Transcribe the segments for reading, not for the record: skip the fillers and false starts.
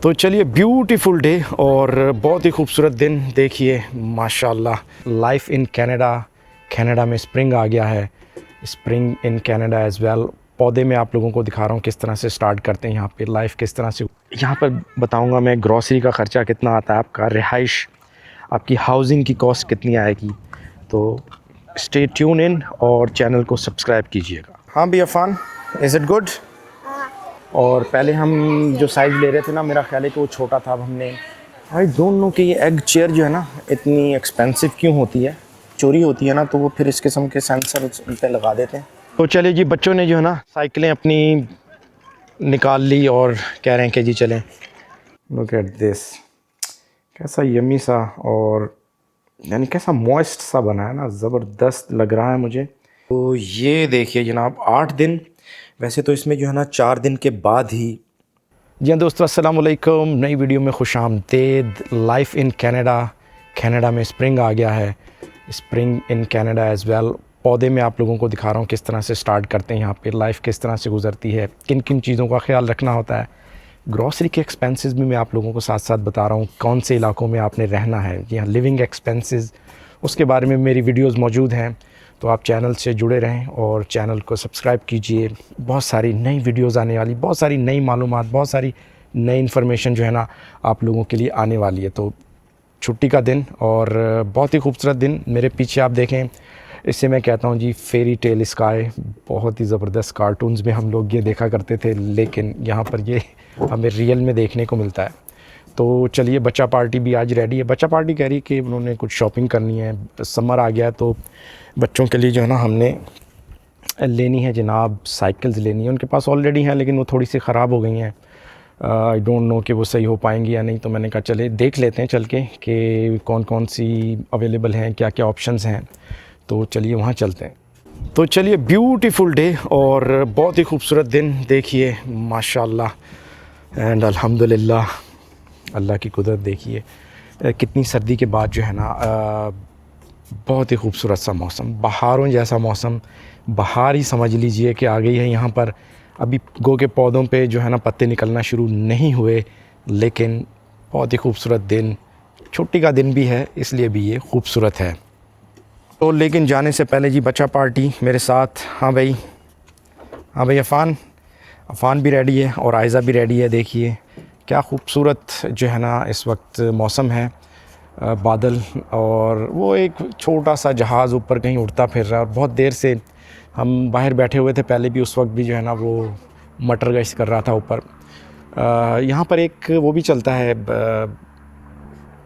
तो चलिए, beautiful day और बहुत ही खूबसूरत दिन। देखिए माशाल्लाह, लाइफ इन कनाडा में स्प्रिंग आ गया है। Spring in Canada as well. पौधे में आप लोगों को दिखा रहा हूँ किस तरह से स्टार्ट करते हैं यहाँ पे लाइफ, किस तरह से। यहाँ पर बताऊँगा मैं ग्रॉसरी का ख़र्चा कितना आता है, आपका रिहाइश, आपकी हाउसिंग की कॉस्ट कितनी आएगी। तो स्टे ट्यून इन और चैनल को सब्सक्राइब कीजिएगा। हाँ भैया फ़ान, इज़ इट गुड? और पहले हम जो साइज़ ले रहे थे ना, मेरा ख्याल है कि वो छोटा था। अब हमने, आई डोंट नो कि ये एग चेयर जो है ना इतनी एक्सपेंसिव क्यों होती है, चोरी होती है ना, तो वो फिर इस किस्म के सेंसर उन पर लगा देते हैं। तो चलिए जी, बच्चों ने जो है ना साइकिलें अपनी निकाल ली और कह रहे हैं कि जी चलें। लुक एट दिस, कैसा यमी सा और यानी कैसा मॉइस्ट सा बना है ना, ज़बरदस्त लग रहा है मुझे। तो ये देखिए जनाब, 8 दिन, वैसे तो इसमें जो है ना 4 दिन के बाद ही। जी हाँ दोस्तों, अस्सलाम वालेकुम। नई वीडियो में खुशामदीद। लाइफ इन कनाडा में स्प्रिंग आ गया है। Spring in Canada as well. पौधे में आप लोगों को दिखा रहा हूँ किस तरह से स्टार्ट करते हैं यहाँ पे लाइफ, किस तरह से गुजरती है, किन किन चीज़ों का ख्याल रखना होता है। ग्रॉसरी के एक्सपेंसेस भी मैं आप लोगों को साथ साथ बता रहा हूँ, कौन से इलाकों में आपने रहना है। जी हाँ, लिविंग एक्सपेंसेस, उसके बारे में मेरी वीडियोस मौजूद हैं। तो आप चैनल से जुड़े रहें और चैनल को सब्सक्राइब कीजिए। बहुत सारी नई वीडियोस आने वाली, बहुत सारी नई मालूमात, बहुत सारी नई इन्फॉर्मेशन जो है ना आप लोगों के लिए आने वाली है। तो छुट्टी का दिन और बहुत ही खूबसूरत दिन मेरे पीछे आप देखें, इससे मैं कहता हूँ जी फेरी टेल स्काई। बहुत ही ज़बरदस्त कार्टून्स में हम लोग ये देखा करते थे, लेकिन यहाँ पर ये हमें रियल में देखने को मिलता है। तो चलिए, बच्चा पार्टी भी आज रेडी है। बच्चा पार्टी कह रही है कि उन्होंने कुछ शॉपिंग करनी है, समर आ गया है, तो बच्चों के लिए जो है ना हमने लेनी है जनाब, साइकिल्स लेनी है। उनके पास ऑलरेडी हैं लेकिन वो थोड़ी सी ख़राब हो गई हैं। आई डोंट नो कि वो सही हो पाएंगी या नहीं। तो मैंने कहा चले देख लेते हैं चल के कि कौन कौन सी अवेलेबल हैं, क्या क्या ऑप्शंस हैं। तो चलिए वहाँ चलते हैं। तो चलिए, ब्यूटीफुल डे और बहुत ही खूबसूरत दिन। देखिए माशाल्लाह एंड अल्हम्दुलिल्लाह, अल्लाह की कुदरत देखिए। कितनी सर्दी के बाद जो है ना बहुत ही खूबसूरत सा मौसम, बहारों जैसा मौसम। बहार ही समझ लीजिए कि आ गई है यहाँ पर। अभी गो के पौधों पे जो है ना पत्ते निकलना शुरू नहीं हुए, लेकिन बहुत ही खूबसूरत दिन। छुट्टी का दिन भी है, इसलिए भी ये खूबसूरत है। तो लेकिन जाने से पहले जी, बच्चा पार्टी मेरे साथ। हाँ भाई, हाँ भाई, अफ़ान भी रेडी है और आयज़ा भी रेडी है। देखिए क्या खूबसूरत जो है ना इस वक्त मौसम है। बादल और वो एक छोटा सा जहाज़ ऊपर कहीं उड़ता फिर रहा है। और बहुत देर से हम बाहर बैठे हुए थे पहले भी, उस वक्त भी जो है ना वो मटर गश्त कर रहा था ऊपर। यहाँ पर एक वो भी चलता है,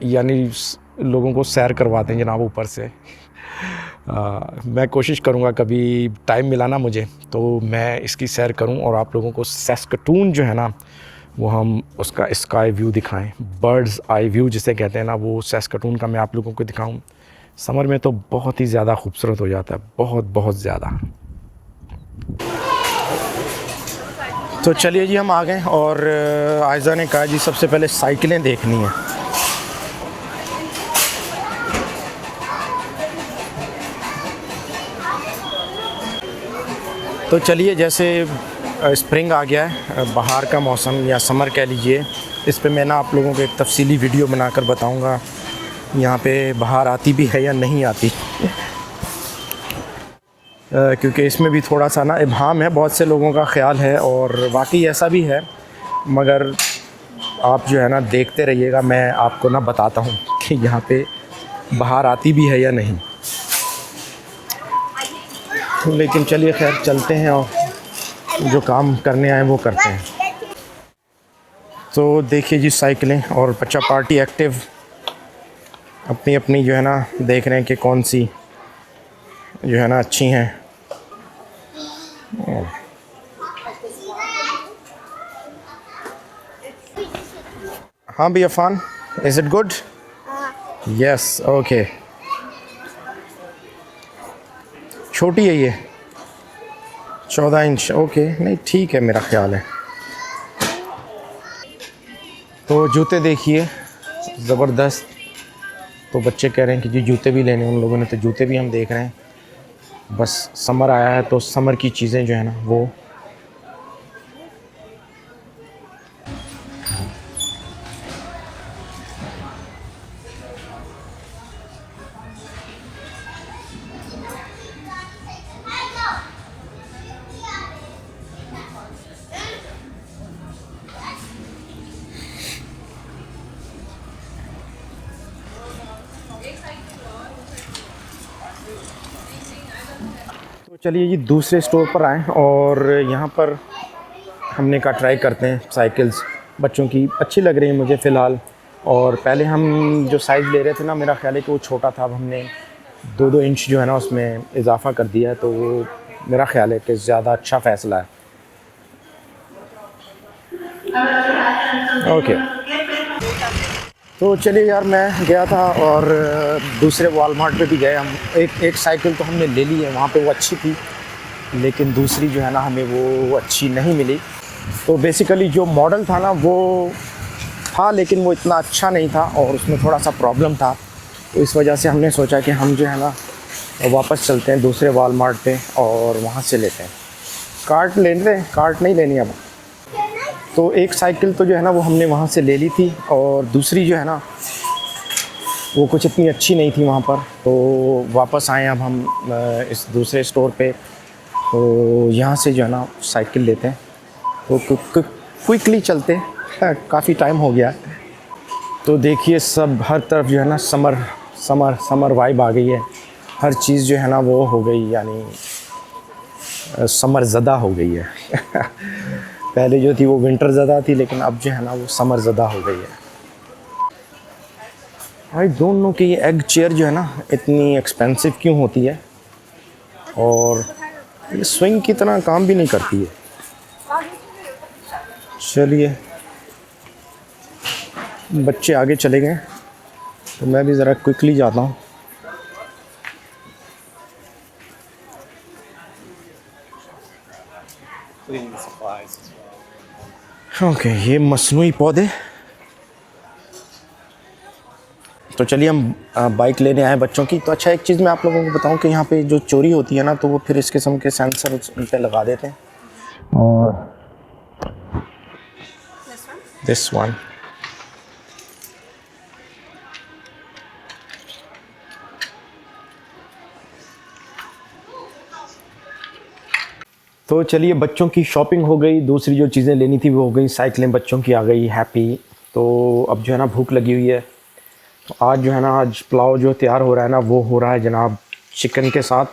यानी लोगों को सैर करवाते हैं जनाब ऊपर से। मैं कोशिश करूँगा कभी टाइम मिला ना मुझे तो मैं इसकी सैर करूँ और आप लोगों को सैस्कटून जो है ना वो हम उसका स्काई व्यू दिखाएं, बर्ड्स आई व्यू जिसे कहते हैं ना, वो सैस्कटून का मैं आप लोगों को दिखाऊं। समर में तो बहुत ही ज़्यादा खूबसूरत हो जाता है, बहुत बहुत ज़्यादा। तो चलिए जी, हम आ गए और आयज़ा ने कहा जी सबसे पहले साइकिलें देखनी है। तो चलिए, जैसे स्प्रिंग आ गया है, बाहर का मौसम या समर कह लीजिए, इस पे मैं ना आप लोगों को एक तफसीली वीडियो बनाकर बताऊंगा यहाँ पे बाहर आती भी है या नहीं आती। क्योंकि इसमें भी थोड़ा सा ना इब्हाम है, बहुत से लोगों का ख्याल है और वाकई ऐसा भी है, मगर आप जो है ना देखते रहिएगा, मैं आपको ना बताता हूँ कि यहाँ पे बाहर आती भी है या नहीं। लेकिन चलिए खैर चलते हैं और जो काम करने आए वो करते हैं। तो देखिए जी साइकिलें, और बच्चा पार्टी एक्टिव अपनी अपनी जो है ना देख रहे हैं कि कौन सी जो है ना अच्छी हैं। हाँ भैया फ़ान, is it good? Yes, okay. छोटी है ये, 14 इंच, ओके, नहीं ठीक है मेरा ख्याल है। तो जूते देखिए ज़बरदस्त। तो बच्चे कह रहे हैं कि जी जूते भी लेने, उन लोगों ने तो जूते भी हम देख रहे हैं। बस समर आया है तो समर की चीज़ें जो है ना वो। चलिए जी दूसरे स्टोर पर आए और यहाँ पर हमने कहा ट्राई करते हैं साइकिल्स। बच्चों की अच्छी लग रही है मुझे फ़िलहाल। और पहले हम जो साइज़ ले रहे थे ना, मेरा ख्याल है कि वो छोटा था। अब हमने 2-2 इंच जो है ना उसमें इजाफ़ा कर दिया है, तो वो मेरा ख्याल है कि ज़्यादा अच्छा फ़ैसला है। ओके, तो चलिए यार, मैं गया था और दूसरे वॉलमार्ट पे भी गए हम। एक साइकिल तो हमने ले ली है, वहाँ पे वो अच्छी थी, लेकिन दूसरी जो है ना हमें वो अच्छी नहीं मिली। तो बेसिकली जो मॉडल था ना वो था, लेकिन वो इतना अच्छा नहीं था और उसमें थोड़ा सा प्रॉब्लम था। तो इस वजह से हमने सोचा कि हम जो है ना वापस चलते हैं दूसरे वॉलमार्ट पे और वहाँ से लेते हैं। कार्ट ले लें, कार्ट नहीं लेनी अब। तो एक साइकिल तो जो है ना वो हमने वहाँ से ले ली थी, और दूसरी जो है ना वो कुछ इतनी अच्छी नहीं थी वहाँ पर। तो वापस आए अब हम इस दूसरे स्टोर पे। तो यहाँ से जो है ना साइकिल लेते हैं, तो क्विकली चलते हैं, काफ़ी टाइम हो गया। तो देखिए सब हर तरफ जो है ना समर समर समर वाइब आ गई है। हर चीज़ जो है ना वो हो गई, यानी समर ज़दा हो गई है। पहले जो थी वो विंटर ज़दा थी, लेकिन अब जो है ना वो समर ज़दा हो गई है। आई डोंट नो कि ये एग चेयर जो है ना इतनी एक्सपेंसिव क्यों होती है, और ये स्विंग की तरह काम भी नहीं करती है। चलिए, बच्चे आगे चले गए तो मैं भी ज़रा क्विकली जाता हूँ। ओके, ये मसनूई पौधे। तो चलिए, हम बाइक लेने आए बच्चों की। तो अच्छा, एक चीज़ मैं आप लोगों को बताऊं कि यहाँ पे जो चोरी होती है ना, तो वो फिर इस किस्म के सेंसर उन पे लगा देते हैं। और दिस वन, तो चलिए, बच्चों की शॉपिंग हो गई। दूसरी जो चीज़ें लेनी थी वो हो गई। साइकिलें बच्चों की आ गई, हैप्पी। तो अब जो है ना भूख लगी हुई है। तो आज जो है ना, आज पुलाव जो तैयार हो रहा है ना, वो हो रहा है जनाब चिकन के साथ।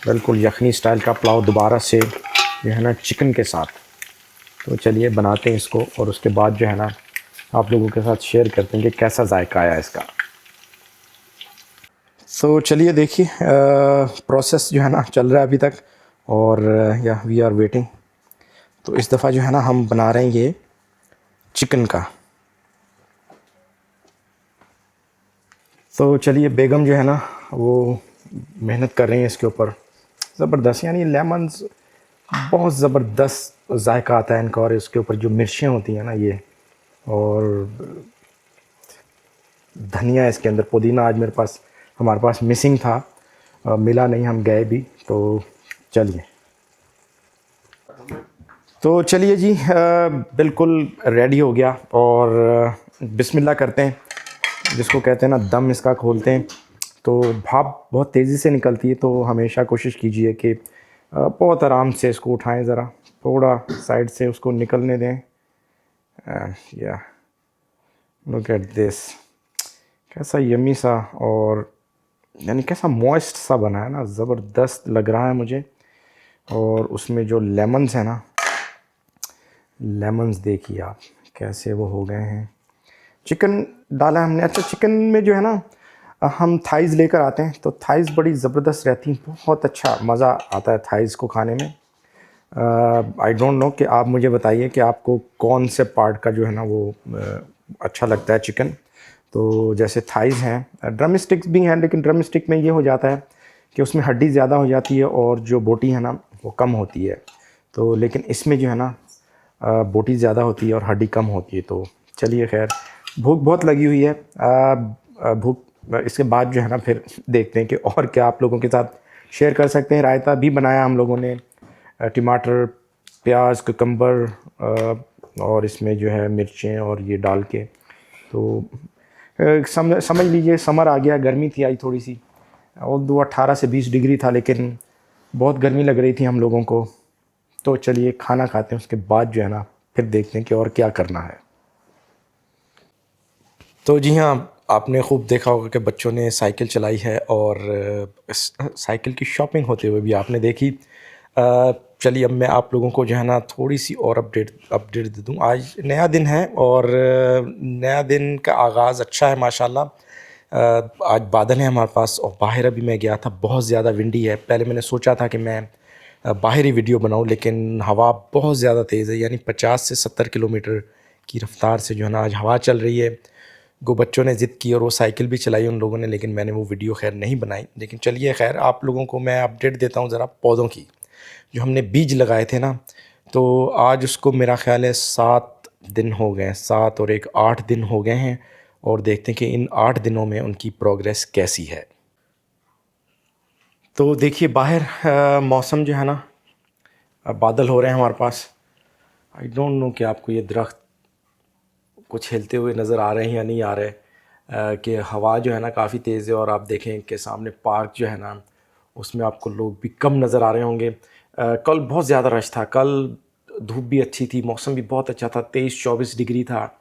बिल्कुल यखनी स्टाइल का पुलाव दोबारा से जो है ना चिकन के साथ। तो चलिए बनाते हैं इसको, और उसके बाद जो है ना आप लोगों के साथ शेयर करते हैं कि कैसा जायका आया इसका। तो चलिए देखिए, प्रोसेस जो है ना चल रहा है अभी तक, और या वी आर वेटिंग। तो इस दफ़ा जो है ना हम बना रहे हैं ये चिकन का। तो चलिए, बेगम जो है ना वो मेहनत कर रही हैं इसके ऊपर ज़बरदस्त, यानी लेमन्स बहुत ज़बरदस्त जायका आता है इनका। और इसके ऊपर जो मिर्चें होती हैं ना ये, और धनिया इसके अंदर, पुदीना आज हमारे पास मिसिंग था, मिला नहीं, हम गए भी। तो चलिए, तो चलिए जी, बिल्कुल रेडी हो गया। और बिस्मिल्लाह करते हैं, जिसको कहते हैं ना दम इसका खोलते हैं। तो भाप बहुत तेज़ी से निकलती है, तो हमेशा कोशिश कीजिए कि बहुत आराम से इसको उठाएं, ज़रा थोड़ा साइड से उसको निकलने दें। या लुक एट दिस, कैसा यमी सा, और यानी कैसा मॉइस्ट सा बना है ना, ज़बरदस्त लग रहा है मुझे। और उसमें जो लेमन्स हैं ना, लेमन्स देखिए आप कैसे वो हो गए हैं। चिकन डाला हमने। अच्छा, चिकन में जो है ना हम थाइज़ लेकर आते हैं, तो थाइज़ बड़ी ज़बरदस्त रहती हैं, बहुत अच्छा मज़ा आता है थाइज़ को खाने में। आई डोंट नो कि आप मुझे बताइए कि आपको कौन से पार्ट का जो है ना वो अच्छा लगता है चिकन। तो जैसे थाइज़ हैं, ड्रम स्टिक्स भी हैं, लेकिन ड्रम स्टिक में ये हो जाता है कि उसमें हड्डी ज़्यादा हो जाती है और जो बोटी है ना वो कम होती है। तो लेकिन इसमें जो है ना बोटी ज़्यादा होती है और हड्डी कम होती है। तो चलिए, खैर, भूख बहुत लगी हुई है। भूख इसके बाद जो है ना फिर देखते हैं कि और क्या आप लोगों के साथ शेयर कर सकते हैं। रायता भी बनाया हम लोगों ने, टमाटर, प्याज, ककम्बर, और इसमें जो है मिर्चें और ये डाल के। तो समझ लीजिए समर आ गया, गर्मी थी आई थोड़ी सी, और 18 से 20 डिग्री था, लेकिन बहुत गर्मी लग रही थी हम लोगों को। तो चलिए खाना खाते हैं, उसके बाद जो है ना फिर देखते हैं कि और क्या करना है। तो जी हाँ, आपने खूब देखा होगा कि बच्चों ने साइकिल चलाई है और साइकिल की शॉपिंग होते हुए भी आपने देखी। चलिए अब मैं आप लोगों को जो है ना थोड़ी सी और अपडेट दे दूँ। आज नया दिन है और नया दिन का आगाज़ अच्छा है माशाल्लाह। आज बादल हैं हमारे पास और बाहर अभी मैं गया था, बहुत ज़्यादा विंडी है। पहले मैंने सोचा था कि मैं बाहर ही वीडियो बनाऊं, लेकिन हवा बहुत ज़्यादा तेज़ है, यानी 50 से 70 किलोमीटर की रफ़्तार से जो है ना आज हवा चल रही है। गो बच्चों ने ज़िद की और वो साइकिल भी चलाई उन लोगों ने, लेकिन मैंने वो वीडियो खैर नहीं बनाई। लेकिन चलिए खैर आप लोगों को मैं अपडेट देता हूँ ज़रा पौधों की। जो हमने बीज लगाए थे ना, तो आज उसको मेरा ख़्याल है 7 दिन हो गए हैं, 7 और 1 8 दिन हो गए हैं। और देखते हैं कि इन 8 दिनों में उनकी प्रोग्रेस कैसी है। तो देखिए बाहर मौसम जो है ना, बादल हो रहे हैं हमारे पास। आई डोंट नो कि आपको ये दरख्त कुछ हिलते हुए नज़र आ रहे हैं या नहीं आ रहे। कि हवा जो है ना काफ़ी तेज़ है और आप देखें कि सामने पार्क जो है ना उसमें आपको लोग भी कम नज़र आ रहे होंगे। कल बहुत ज़्यादा रश था, कल धूप भी अच्छी थी, मौसम भी बहुत अच्छा था, 23-24 डिग्री था।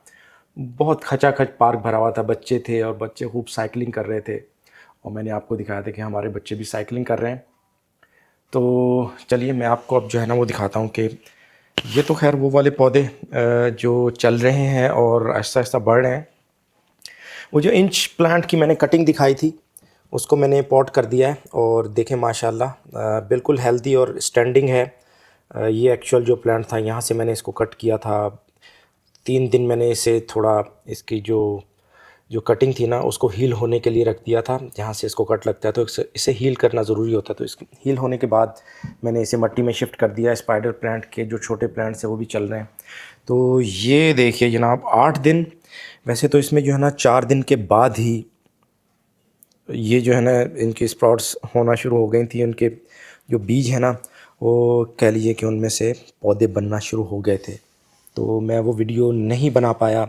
बहुत खचाखच पार्क भरा हुआ था, बच्चे थे और बच्चे खूब साइकिलिंग कर रहे थे। और मैंने आपको दिखाया था कि हमारे बच्चे भी साइकिलिंग कर रहे हैं। तो चलिए मैं आपको अब जो है ना वो दिखाता हूँ कि ये तो खैर वो वाले पौधे जो चल रहे हैं और आहिस्ता आहिस्ता बढ़ रहे हैं। वो जो इंच प्लांट की मैंने कटिंग दिखाई थी उसको मैंने पॉट कर दिया है और देखें माशाल्लाह बिल्कुल हेल्दी और स्टैंडिंग है। ये एक्चुअल जो प्लांट था यहाँ से मैंने इसको कट किया था। 3 दिन मैंने इसे थोड़ा इसकी जो जो कटिंग थी ना उसको हील होने के लिए रख दिया था। जहाँ से इसको कट लगता है तो इसे हील करना ज़रूरी होता है। तो इस हील होने के बाद मैंने इसे मिट्टी में शिफ्ट कर दिया। स्पाइडर प्लांट के जो छोटे प्लांट्स हैं वो भी चल रहे हैं। तो ये देखिए जनाब 8 दिन, वैसे तो इसमें जो है ना 4 दिन के बाद ही ये जो है ना इनकी स्प्राउट्स होना शुरू हो गई थी। उनके जो बीज है ना वो कह लीजिए कि उनमें से पौधे बनना शुरू हो गए थे, तो मैं वो वीडियो नहीं बना पाया।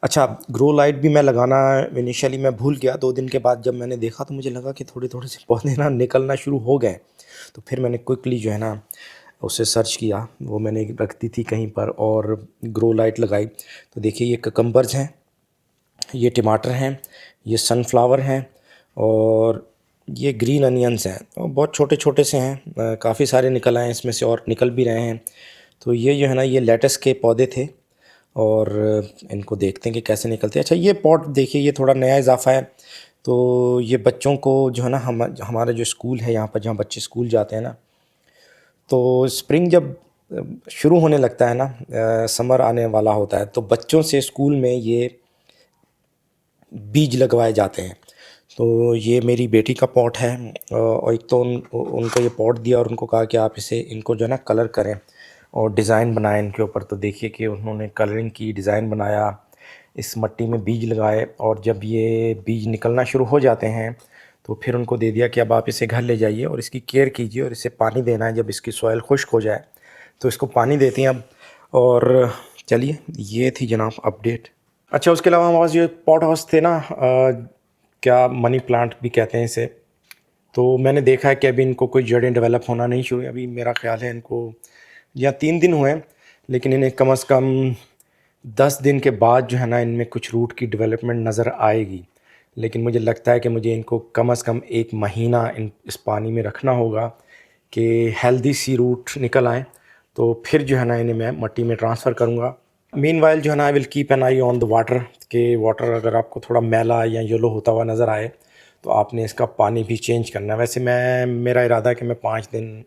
अच्छा, ग्रो लाइट भी मैं लगाना इनिशियली मैं भूल गया। 2 दिन के बाद जब मैंने देखा तो मुझे लगा कि थोड़े थोड़े से पौधे ना निकलना शुरू हो गए। तो फिर मैंने क्विकली जो है ना उससे सर्च किया, वो मैंने रख दी थी कहीं पर और ग्रो लाइट लगाई। तो देखिए ये ककम्बर्स हैं, ये टमाटर हैं, ये सनफ्लावर हैं और ये ग्रीन अनियंस हैं और बहुत छोटे छोटे से हैं। काफ़ी सारे निकल आए इसमें से और निकल भी रहे हैं। तो ये जो है ना ये लेटस के पौधे थे और इनको देखते हैं कि कैसे निकलते हैं। अच्छा ये पॉट देखिए ये थोड़ा नया इजाफा है। तो ये बच्चों को जो है ना हमारा जो स्कूल है यहाँ पर जहाँ बच्चे स्कूल जाते हैं ना, तो स्प्रिंग जब शुरू होने लगता है ना, समर आने वाला होता है, तो बच्चों से स्कूल में ये बीज लगवाए जाते हैं। तो ये मेरी बेटी का पॉट है और एक तो उनको ये पॉट दिया और उनको कहा कि आप इनको जो है ना कलर करें और डिज़ाइन बनाएं इनके ऊपर। तो देखिए कि उन्होंने कलरिंग की, डिज़ाइन बनाया, इस मिट्टी में बीज लगाए और जब ये बीज निकलना शुरू हो जाते हैं तो फिर उनको दे दिया कि अब आप इसे घर ले जाइए और इसकी केयर कीजिए और इसे पानी देना है। जब इसकी सॉइल खुश्क हो जाए तो इसको पानी देते हैं अब। और चलिए ये थी जनाब अपडेट। अच्छा उसके अलावा हमारे पास जो पॉट हाउस थे ना, क्या मनी प्लांट भी कहते हैं इसे, तो मैंने देखा है कि अभी इनको कोई जड़ें डेवलप होना नहीं शुरू। अभी मेरा ख्याल है इनको या 3 दिन हुए हैं, लेकिन इन्हें कम से कम 10 दिन के बाद जो है ना इनमें कुछ रूट की डेवलपमेंट नज़र आएगी। लेकिन मुझे लगता है कि मुझे इनको कम से कम 1 महीना इस पानी में रखना होगा कि हेल्दी सी रूट निकल आएँ। तो फिर जो है ना इन्हें मैं मिट्टी में ट्रांसफ़र करूँगा। मीनवाइल जो है ना I will keep an I on the water, कि वाटर अगर आपको थोड़ा मैला या येलो होता हुआ नज़र आए तो आपने इसका पानी भी चेंज करना है। वैसे मेरा इरादा है कि मैं 5 दिन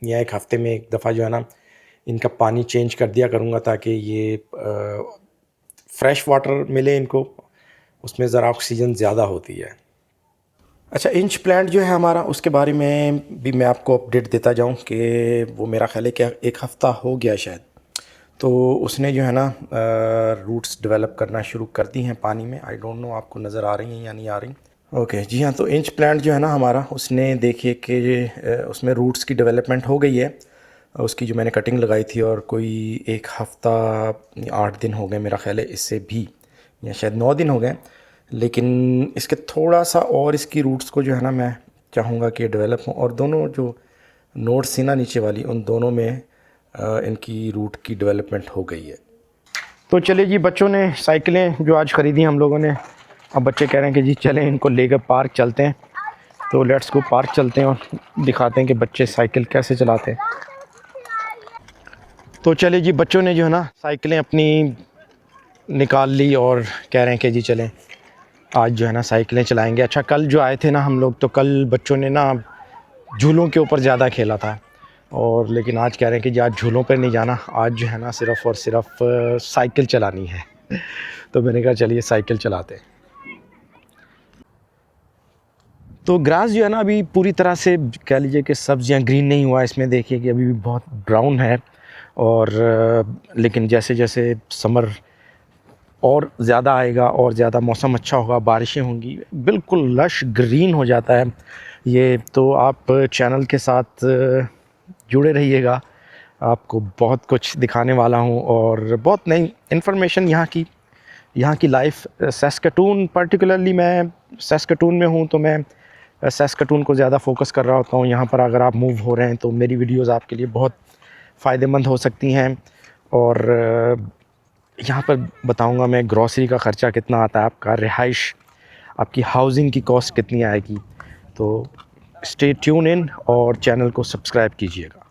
या 1 हफ़्ते में एक दफ़ा जो है ना इनका पानी चेंज कर दिया करूँगा, ताकि ये फ्रेश वाटर मिले इनको, उसमें ज़रा ऑक्सीजन ज़्यादा होती है। अच्छा इंच प्लांट जो है हमारा, उसके बारे में भी मैं आपको अपडेट देता जाऊँ कि वो मेरा ख्याल है कि 1 हफ़्ता हो गया शायद। तो उसने जो है ना रूट्स डेवलप करना शुरू कर दी हैं पानी में। आई डोंट नो आपको नज़र आ रही हैं या नहीं आ रही। ओके जी हाँ, तो इंच प्लांट जो है ना हमारा, उसने देखिए कि उसमें रूट्स की डेवलपमेंट हो गई है। उसकी जो मैंने कटिंग लगाई थी और कोई 1 हफ़्ता 8 दिन हो गए मेरा ख्याल है, इससे भी या शायद 9 दिन हो गए। लेकिन इसके थोड़ा सा और इसकी रूट्स को जो है ना मैं चाहूँगा कि डेवलप हों और दोनों जो नोड्स थी ना नीचे वाली, उन दोनों में इनकी रूट की डेवलपमेंट हो गई है। तो चलिए जी, बच्चों ने साइकिलें जो आज ख़रीदी हम लोगों ने अब बच्चे कह रहे हैं कि जी चलें इनको लेकर पार्क चलते हैं, तो लेट्स गो पार्क चलते हैं और दिखाते हैं कि बच्चे साइकिल कैसे चलाते हैं। तो चलिए जी, बच्चों ने जो है ना साइकिलें अपनी निकाल ली और कह रहे हैं कि जी चलें आज जो है ना साइकिलें चलाएंगे। अच्छा, कल जो आए थे ना हम लोग, तो कल बच्चों ने ना झूलों के ऊपर ज़्यादा खेला था, और लेकिन आज कह रहे हैं कि जी आज झूलों पर नहीं जाना, आज जो है ना सिर्फ़ और सिर्फ साइकिल चलानी है। तो मैंने कहा चलिए साइकिल चलाते हैं। तो ग्रास जो है ना अभी पूरी तरह से कह लीजिए कि सब्ज़ियाँ ग्रीन नहीं हुआ है, इसमें देखिए कि अभी भी बहुत ब्राउन है। और लेकिन जैसे जैसे समर और ज़्यादा आएगा और ज़्यादा मौसम अच्छा होगा, बारिशें होंगी, बिल्कुल लश ग्रीन हो जाता है ये। तो आप चैनल के साथ जुड़े रहिएगा, आपको बहुत कुछ दिखाने वाला हूँ और बहुत नई इन्फॉर्मेशन यहाँ की लाइफ। सैस्कटून पर्टिकुलरली मैं सैस्कटून में हूँ, तो मैं सैस्कटून को ज़्यादा फोकस कर रहा होता हूँ। यहाँ पर अगर आप मूव हो रहे हैं तो मेरी वीडियोज़ आपके लिए बहुत फ़ायदेमंद हो सकती हैं। और यहाँ पर बताऊँगा मैं ग्रॉसरी का ख़र्चा कितना आता है, आपका रिहाइश, आपकी हाउसिंग की कॉस्ट कितनी आएगी। तो स्टे ट्यून इन और चैनल को सब्सक्राइब कीजिएगा।